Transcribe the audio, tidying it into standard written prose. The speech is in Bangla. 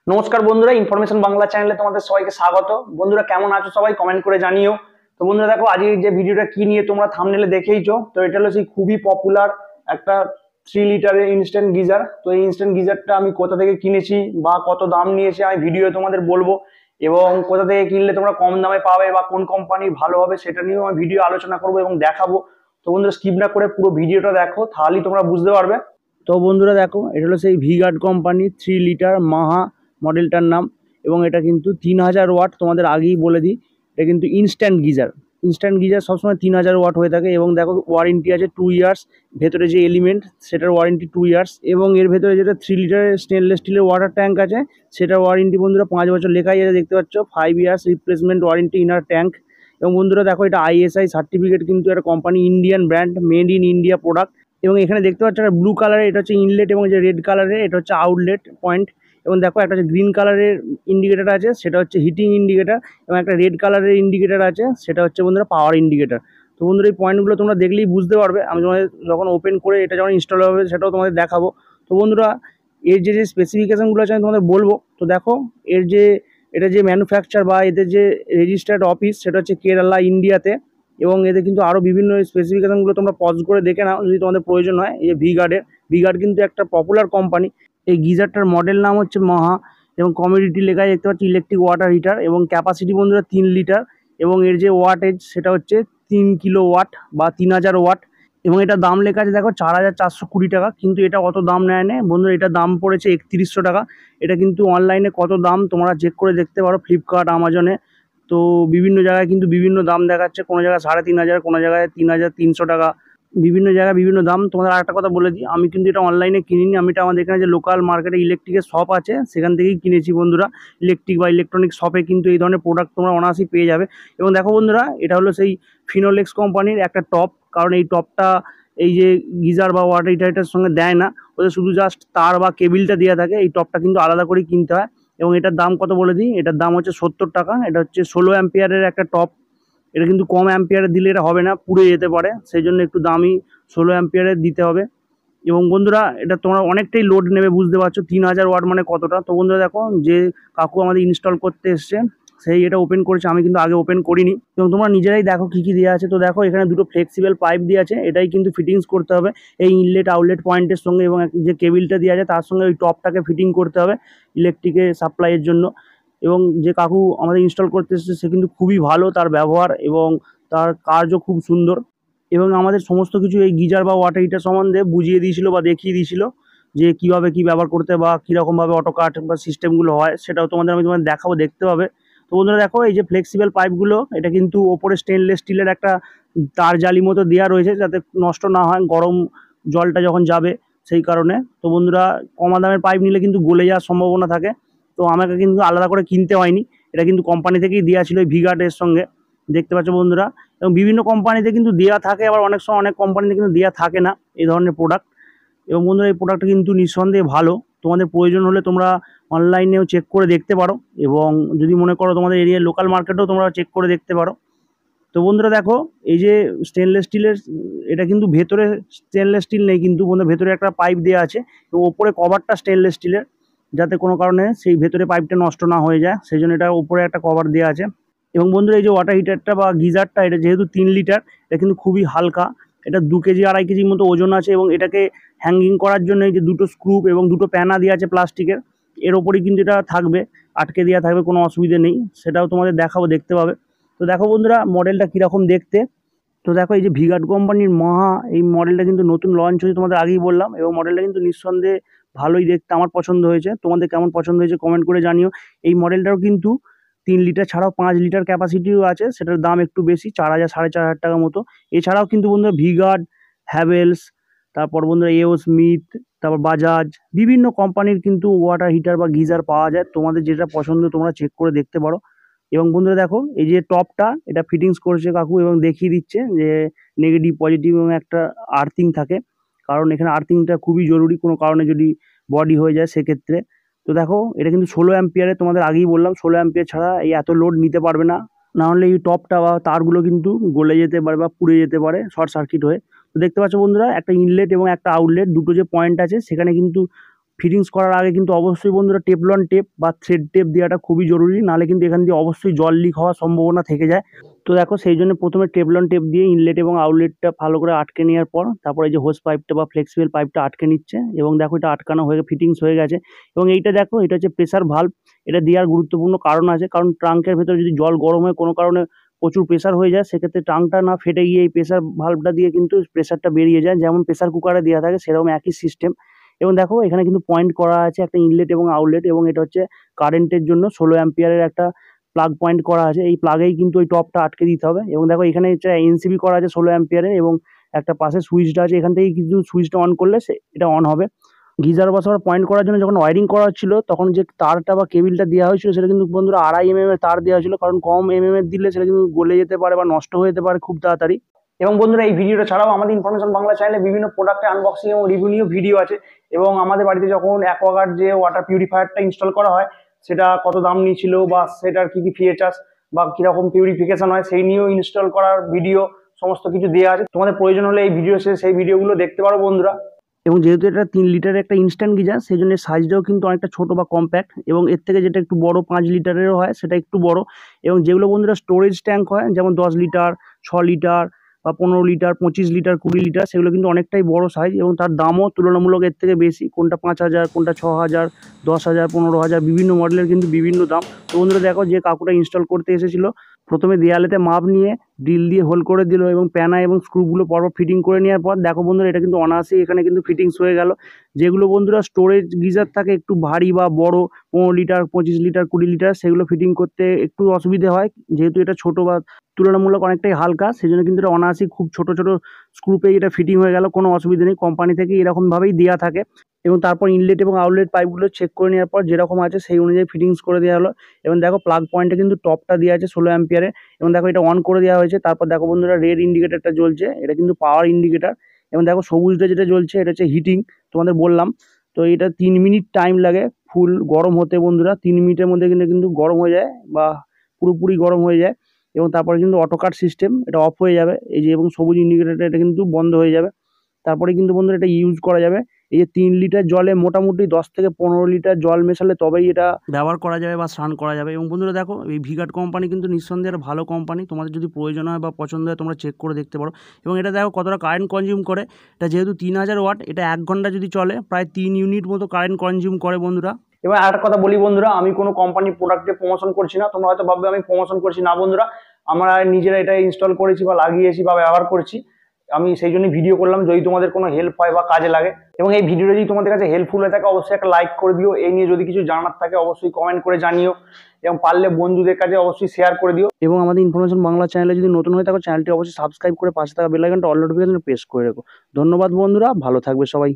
নমস্কার বন্ধুরা, ইনফরমেশন বাংলা চ্যানেলে তোমাদের সবাইকে স্বাগত। বন্ধুরা কেমন আছো সবাই কমেন্ট করে জানিও। তো বন্ধুরা দেখো আজকে যে ভিডিওটা কি নিয়ে তোমরা থাম্বনেলে দেখেইছো, তো এটা হলো সেই খুবই পপুলার একটা 3 লিটারের ইনস্ট্যান্ট গিজার। তো এই ইনস্ট্যান্ট গিজারটা আমি কোথা থেকে কিনেছি বা কত দাম নিয়েছে আমি ভিডিও তোমাদের বলবো, এবং কোথা থেকে কিনলে তোমরা কম দামে পাবে বা কোন কোম্পানির ভালো হবে সেটা নিয়েও আমি ভিডিও আলোচনা করবো এবং দেখাবো। তো বন্ধুরা স্কিপ না করে পুরো ভিডিওটা দেখো, তাহলেই তোমরা বুঝতে পারবে। তো বন্ধুরা দেখো এটা হলো সেই ভিগার্ড কোম্পানি 3 লিটার মাহা মডেলটার নাম, এবং এটা কিন্তু 3000 ওয়াট। তোমাদের আগেই বলে দিই, এটা কিন্তু ইনস্ট্যান্ট গিজার। ইনস্ট্যান্ট গিজার সবসময় 3000 ওয়াট হয়ে থাকে, এবং দেখো ওয়ারেন্টি আছে 2 ইয়ার্স। ভেতরে যে এলিমেন্ট সেটার ওয়ারেন্টি 2 ইয়ার্স, এবং এর ভেতরে যেটা 3 লিটারের স্টেনলেস স্টিলের ওয়াটার ট্যাঙ্ক আছে সেটার ওয়ারেন্টি বন্ধুরা 5 বছর লেখাই আছে, দেখতে পাচ্ছ। 5 years replacement warranty inner tank. এবং বন্ধুরা দেখো এটা আইএসআই সার্টিফিকেট, কিন্তু একটা company Indian brand, made in India product. এবং এখানে দেখতে পাচ্ছ একটা ব্লু কালারের, এটা হচ্ছে ইনলেট, এবং যে রেড কালারের এটা হচ্ছে আউটলেট পয়েন্ট। এবং দেখো একটা হচ্ছে গ্রিন কালারের ইন্ডিকেটার আছে, সেটা হচ্ছে হিটিং ইন্ডিকেটার, এবং একটা রেড কালারের ইন্ডিকেটার আছে, সেটা হচ্ছে বন্ধুরা পাওয়ার ইন্ডিকেটার। তো বন্ধুরা এই পয়েন্টগুলো তোমরা দেখলেই বুঝতে পারবে। আমি তোমাদের যখন ওপেন করে এটা যখন ইনস্টল হবে সেটাও তোমাদের দেখাবো। তো বন্ধুরা এর যে স্পেসিফিকেশনগুলো আছে আমি তোমাদের বলবো। তো দেখো এর যে এটা যে ম্যানুফ্যাকচার বা এদের যে রেজিস্টার্ড অফিস সেটা হচ্ছে কেরালা, ইন্ডিয়াতে। এবং এদের কিন্তু আরও বিভিন্ন স্পেসিফিকেশনগুলো তোমরা পজ করে দেখে নাও যদি তোমাদের প্রয়োজন হয়। এই যে ভিগার্ড কিন্তু একটা পপুলার কোম্পানি। এই গিজারটার মডেল নাম হচ্ছে মহা, এবং কমিউনিটি লেখায় দেখতে পাচ্ছি ইলেকট্রিক ওয়াটার হিটার, এবং ক্যাপাসিটি বন্ধুরা 3 লিটার, এবং এর যে ওয়াটেজ সেটা হচ্ছে 3 কিলো ওয়াট বা 3000 ওয়াট। এবং এটা দাম লেখা আছে দেখো 4420 টাকা, কিন্তু এটা অত দাম নেয় না বন্ধুরা, এটা দাম পড়েছে 3100 টাকা। এটা কিন্তু অনলাইনে কত দাম তোমরা চেক করে দেখতে পারো, ফ্লিপকার্ট, আমাজনে। তো বিভিন্ন জায়গায় কিন্তু বিভিন্ন দাম দেখাচ্ছে, কোনো জায়গায় 3500, কোনো জায়গায় 3300 টাকা, বিভিন্ন জায়গায় বিভিন্ন দাম। তোমাদের আরেকটা কথা বলে দিই, আমি কিন্তু এটা অনলাইনে কিনিনি, আমি এটা আমাদের এখানে যে লোকাল মার্কেটে ইলেকট্রিকের শপ আছে সেখান থেকেই কিনেছি বন্ধুরা। ইলেকট্রিক বা ইলেকট্রনিক শপে কিন্তু এই ধরনের প্রোডাক্ট তোমরা অনায়াসেই পেয়ে যাবে। এবং দেখো বন্ধুরা এটা হলো সেই ফিনোলেক্স কোম্পানির একটা টপ, কারণ এই টপটা এই যে গিজার বা ওয়াটার হিটারটার সঙ্গে দেয় না, ওদের শুধু জাস্ট তার বা কেবিলটা দেওয়া থাকে। এই টপটা কিন্তু আলাদা করে কিনতে হয়। এবং এটার দাম কত বলে দিই, এটার দাম হচ্ছে 70 টাকা। এটা হচ্ছে 16 অ্যাম্পিয়ারের একটা টপ। এটা কিন্তু কম অ্যাম্পিয়ারে দিলে এটা হবে না, পুড়ে যেতে পারে, সেই জন্য একটু দামি 16 অ্যাম্পিয়ারের দিতে হবে। এবং বন্ধুরা এটা তোমরা অনেকটাই লোড নেবে, বুঝতে পারছো 3000 ওয়াট মানে কতটা। তো বন্ধুরা দেখো যে কাকু আমাদের ইনস্টল করতে এসছে সেই এটা ওপেন করেছে, আমি কিন্তু আগে ওপেন করিনি। এবং তোমরা নিজেরাই দেখো কি কি দেওয়া আছে। তো দেখো এখানে দুটো ফ্লেক্সিবল পাইপ দিয়ে আছে, এটাই কিন্তু ফিটিংস করতে হবে এই ইনলেট আউটলেট পয়েন্টের সঙ্গে, এবং যে কেবিলটা দেওয়া আছে তার সঙ্গে ওই টপটাকে ফিটিং করতে হবে ইলেকট্রিকের সাপ্লাইয়ের জন্য। এবং যে কাকু আমাদের ইনস্টল করতে এসেছে সে কিন্তু খুবই ভালো, তার ব্যবহার এবং তার কাজও খুব সুন্দর। এবং আমাদের সমস্ত কিছু এই গিজার বা ওয়াটার হিটার সম্বন্ধে বুঝিয়ে দিয়েছিল বা দেখিয়ে দিয়েছিল, যে কীভাবে কী ব্যবহার করতে বা কীরকমভাবে অটোকাট বা সিস্টেমগুলো হয়, সেটাও আমি তোমাদের দেখাবো, দেখতে পাবে। তো বন্ধুরা দেখো এই যে ফ্লেক্সিবল পাইপগুলো, এটা কিন্তু ওপরে স্টেনলেস স্টিলের একটা তার জালি মতো দেওয়া রয়েছে যাতে নষ্ট না হয় গরম জলটা যখন যাবে, সেই কারণে। তো বন্ধুরা কমা দামের পাইপ নিলে কিন্তু গলে যাওয়ার সম্ভাবনা থাকে, তো আমাকে কিন্তু আলাদা করে কিনতে হয়নি, এটা কিন্তু কোম্পানি থেকেই দেওয়া ছিল এই ভিগার্ডের সঙ্গে, দেখতে পাচ্ছ বন্ধুরা। এবং বিভিন্ন কোম্পানিতে কিন্তু দেওয়া থাকে, আবার অনেক সময় অনেক কোম্পানিতে কিন্তু দেওয়া থাকে না এই ধরনের প্রোডাক্ট। এবং বন্ধুরা এই প্রোডাক্টটা কিন্তু নিঃসন্দেহে ভালো, তোমাদের প্রয়োজন হলে তোমরা অনলাইনেও চেক করে দেখতে পারো, এবং যদি মনে করো তোমাদের এরিয়ার লোকাল মার্কেটেও তোমরা চেক করে দেখতে পারো। তো বন্ধুরা দেখো এই যে স্টেনলেস স্টিলের, এটা কিন্তু ভেতরে স্টেনলেস স্টিল নেই, কিন্তু বন্ধুরা ভেতরে একটা পাইপ দেওয়া আছে, এবং ওপরে কভারটা স্টেনলেস স্টিলের, যাতে কোনো কারণে সেই ভেতরে পাইপটা নষ্ট না হয়ে যায়, সেই জন্য এটা উপরে একটা কভার দেওয়া আছে। এবং বন্ধুরা এই যে ওয়াটার হিটারটা বা গিজারটা, এটা যেহেতু 3 লিটার, এটা কিন্তু খুবই হালকা, এটা 2 কেজি 2.5 কেজির মতো ওজন আছে। এবং এটাকে হ্যাঙ্গিং করার জন্য এই যে দুটো স্ক্রু এবং দুটো প্যানা দেওয়া আছে প্লাস্টিকের, এর ওপরেই কিন্তু এটা থাকবে, আটকে দেওয়া থাকবে, কোনো অসুবিধে নেই, সেটাও তোমাদের দেখাবো, দেখতে পাবে। তো দেখো বন্ধুরা মডেলটা কীরকম দেখতে। তো দেখো এই যে ভিগার্ড কোম্পানির মহা, এই মডেলটা কিন্তু নতুন লঞ্চ হয়েছে, তোমাদের আগেই বললাম, এবং মডেলটা কিন্তু নিঃসন্দেহে ভালোই দেখতে, আমার পছন্দ হয়েছে। তোমাদের কেমন পছন্দ হয়েছে কমেন্ট করে জানিও। এই মডেলটাও কিন্তু 3 লিটার ছাড়াও 5 লিটার ক্যাপাসিটিও আছে, সেটার দাম একটু বেশি, 4000 4500 টাকা মতো। এছাড়াও কিন্তু বন্ধুরা ভিগার্ড, হ্যাভেলস, তারপর বন্ধুরা এও স্মিথ, তারপর বাজাজ, বিভিন্ন কোম্পানির কিন্তু ওয়াটার হিটার বা গিজার পাওয়া যায়, তোমাদের যেটা পছন্দ তোমরা চেক করে দেখতে পারো। এবং বন্ধুরা দেখো এই যে টপটা, এটা ফিটিংস করেছে কাকু, এবং দেখিয়ে দিচ্ছে যে নেগেটিভ পজিটিভ এবং একটা আর্থিং থাকে, কারণ এখানে আর্থিংটা খুবই জরুরি, কোনো কারণে যদি বডি হয়ে যায় সেক্ষেত্রে। তো দেখো এটা কিন্তু 16 অ্যাম্পিয়ারে, তোমাদের আগেই বললাম 16 অ্যাম্পিয়ার ছাড়া এই এত লোড নিতে পারবে না, না হলে এই টপটা বা তারগুলো কিন্তু গলে যেতে পারে বা পুড়ে যেতে পারে শর্ট সার্কিট হয়ে। তো দেখতে পাচ্ছ বন্ধুরা একটা ইনলেট এবং একটা আউটলেট, দুটো যে পয়েন্ট আছে সেখানে কিন্তু ফিটিংস করার আগে কিন্তু অবশ্যই বন্ধুরা টেফলন টেপ বা থ্রেড টেপ দেওয়াটা খুবই জরুরি, নাহলে কিন্তু এখান দিয়ে অবশ্যই জল লিক হওয়ার সম্ভাবনা থেকে যায়। তো দেখো সেই জন্য প্রথমে টেফলন টেপ দিয়ে ইনলেট এবং আউটলেটটা ভালো করে আটকে নেওয়ার পর তারপরে এই যে হোস পাইপটা বা ফ্লেক্সিবল পাইপটা আটকে নিচ্ছে, এবং দেখো এটা আটকানো হয়ে ফিটিংস হয়ে গেছে। এবং এইটা দেখো এটা হচ্ছে প্রেসার ভালভ। এটা দেওয়ার গুরুত্বপূর্ণ কারণ আছে, কারণ ট্রাঙ্কের ভেতরে যদি জল গরম হয়ে কোনো কারণে প্রচুর প্রেসার হয়ে যায়, সেক্ষেত্রে ট্রাঙ্কটা না ফেটে গিয়ে এই প্রেসার ভালভটা দিয়ে কিন্তু প্রেসারটা বেরিয়ে যায়, যেমন প্রেসার কুকারে দেওয়া থাকে সেরকম একই সিস্টেম। এবং দেখো এখানে কিন্তু পয়েন্ট করা আছে একটা ইনলেট এবং আউটলেট, এবং এটা হচ্ছে কারেন্টের জন্য 16 অ্যাম্পিয়ারের একটা প্লাগ পয়েন্ট করা আছে। এই প্লাগেই কিন্তু ওই টপটা আটকে দিতে হবে। এবং দেখো এখানে হচ্ছে এনসিবি করা আছে 16 অ্যাম্পিয়ারের, এবং একটা পাশে সুইচটা আছে, এখান থেকে কিন্তু সুইচটা অন করলে এটা অন হবে। গিজার বসাবার পয়েন্ট করার জন্য যখন ওয়ারিং করা হচ্ছিল, তখন যে তারটা বা কেবিলটা দেওয়া হয়েছিল সেটা কিন্তু বন্ধুরা 2.5 mm এর তার দেওয়া হয়েছিল, কারণ কম এর দিলে সেটা কিন্তু গলে যেতে পারে বা নষ্ট হয়ে যেতে পারে খুব তাড়াতাড়ি। এবং বন্ধুরা এই ভিডিওটা ছাড়াও আমাদের ইনফরমেশন বাংলা চ্যানেলে বিভিন্ন প্রোডাক্টের আনবক্সিং এবং রিভিউ নিয়েও ভিডিও আছে। এবং আমাদের বাড়িতে যখন অ্যাকোয়াগার্ড যে ওয়াটার পিউরিফায়ারটা ইনস্টল করা হয়, সেটা কত দাম নিয়েছিল বা সেটার কি কি ফিচার্স বা কিরকম পিউরিফিকেশন হয় সেই নিয়েও ইনস্টল করার ভিডিও সমস্ত কিছু দেওয়া আছে। তোমাদের প্রয়োজন হলে এই ভিডিও শেষে সেই ভিডিওগুলো দেখতে পারো বন্ধুরা। এবং যেহেতু এটা 3 লিটারের একটা ইনস্ট্যান্ট গিজার, সেই জন্য সাইজটাও কিন্তু অনেকটা ছোট বা কম্প্যাক্ট, এবং এর থেকে যেটা একটু বড় 5 লিটারেরও হয় সেটা একটু বড়। এবং যেগুলো বন্ধুরা স্টোরেজ ট্যাঙ্ক হয়, যেমন 10 লিটার, 6 লিটার বা 15 লিটার, 25 লিটার, 20 লিটার, সেগুলো কিন্তু অনেকটাই বড় সাইজ, এবং তার দামও তুলনামূলক এর থেকে বেশি। কোনটা 5,000, কোনটা 6,000, 10,000, 15,000, বিভিন্ন মডেলের কিন্তু বিভিন্ন দাম। তো বন্ধুরা দেখো যে কাকুটা ইনস্টল করতে এসেছিল, প্রথমে দেয়ালেতে মাপ নিয়ে ড্রিল দিয়ে হোল করে দিল, এবং প্যানা এবং স্ক্রুগুলো পরপর ফিটিং করে নেওয়ার পর দেখো বন্ধুরা এটা কিন্তু অনায়াসেই এখানে কিন্তু ফিটিংস হয়ে গেল। যেগুলো বন্ধুরা স্টোরেজ গিজার থাকে একটু ভারী বা বড় 15 লিটার, 25 লিটার, 20 লিটার, সেগুলো ফিটিং করতে একটু অসুবিধে হয়, যেহেতু এটা ছোট বা তুলনামূলক অনেকটাই হালকা, সেই জন্য কিন্তু এটা অনায়াসেই খুব ছোট ছোট স্ক্রুপে এটা ফিটিং হয়ে গেল, কোনো অসুবিধা নেই। কোম্পানি থেকে এরকমভাবেই দেওয়া থাকে। এবং তারপর ইনলেট এবং আউটলেট পাইপগুলো চেক করে নেওয়ার পর যেরকম আছে সেই অনুযায়ী ফিটিংস করে দেওয়া হলো। এবং দেখো প্লাগ পয়েন্টে কিন্তু টপটা দেওয়া আছে 16 অ্যাম্পিয়ারে, এবং দেখো এটা অন করে দেওয়া হয়েছে। তারপর দেখো বন্ধুরা রেড ইন্ডিকেটারটা জ্বলছে, এটা কিন্তু পাওয়ার ইন্ডিকেটার। এবং দেখো সবুজটা যেটা জ্বলছে এটা হচ্ছে হিটিং, তোমাদের বললাম। তো এটা 3 মিনিট টাইম লাগে ফুল গরম হতে বন্ধুরা। 3 মিনিটের মধ্যে কিন্তু গরম হয়ে যায় বা পুরোপুরি গরম হয়ে যায়। এবং তারপরে কিন্তু অটো কাট সিস্টেম, এটা অফ হয়ে যাবে এই যে, এবং সবুজ ইন্ডিকেটারটা এটা কিন্তু বন্ধ হয়ে যাবে। তারপরে কিন্তু বন্ধুরা এটা ইউজ করা যাবে। এই যে 3 লিটার জলে মোটামুটি 10 থেকে 15 লিটার জল মেশালে তবেই এটা ব্যবহার করা যাবে বা স্নান করা যাবে। এবং বন্ধুরা দেখো এই ভিগার্ড কোম্পানি কিন্তু নিঃসন্দেহে একটা ভালো কোম্পানি, তোমাদের যদি প্রয়োজন হয় বা পছন্দ হয় তোমরা চেক করে দেখতে পারো। এবং এটা দেখো কতটা কারেন্ট কনজিউম করে। এটা যেহেতু 3000 ওয়াট, এটা 1 ঘন্টা যদি চলে প্রায় 3 ইউনিট মতো কারেন্ট কনজিউম করে বন্ধুরা। এবার আরেকটা কথা বলি বন্ধুরা, আমি কোনো কোম্পানির প্রোডাক্টে প্রমোশন করছি না, তোমরা হয়তো ভাববে আমি প্রমোশন করছি। না বন্ধুরা, আমরা নিজেরা এটা ইনস্টল করেছি বা লাগিয়েছি বা ব্যবহার করছি, আমি সেই জন্য ভিডিও করলাম, যদি তোমাদের কোনো হেল্প হয় বা কাজে লাগে। এবং এই ভিডিওটা যদি তোমাদের কাছে হেল্পফুল হয়ে থাকে অবশ্যই একটা লাইক করে দিও। এই নিয়ে যদি কিছু জানার থাকে অবশ্যই কমেন্ট করে জানিও, এবং পারলে বন্ধুদের কাছে অবশ্যই শেয়ার করে দিও। এবং আমাদের ইনফরমেশন বাংলা চ্যানেলে যদি নতুন হয়ে থাকো, চ্যানেলটি অবশ্যই সাবস্ক্রাইব করে পাশে থাকা বেল আইকনটা অল নোটিফিকেশন প্রেস করে রেখো। ধন্যবাদ বন্ধুরা, ভালো থাকবে সবাই।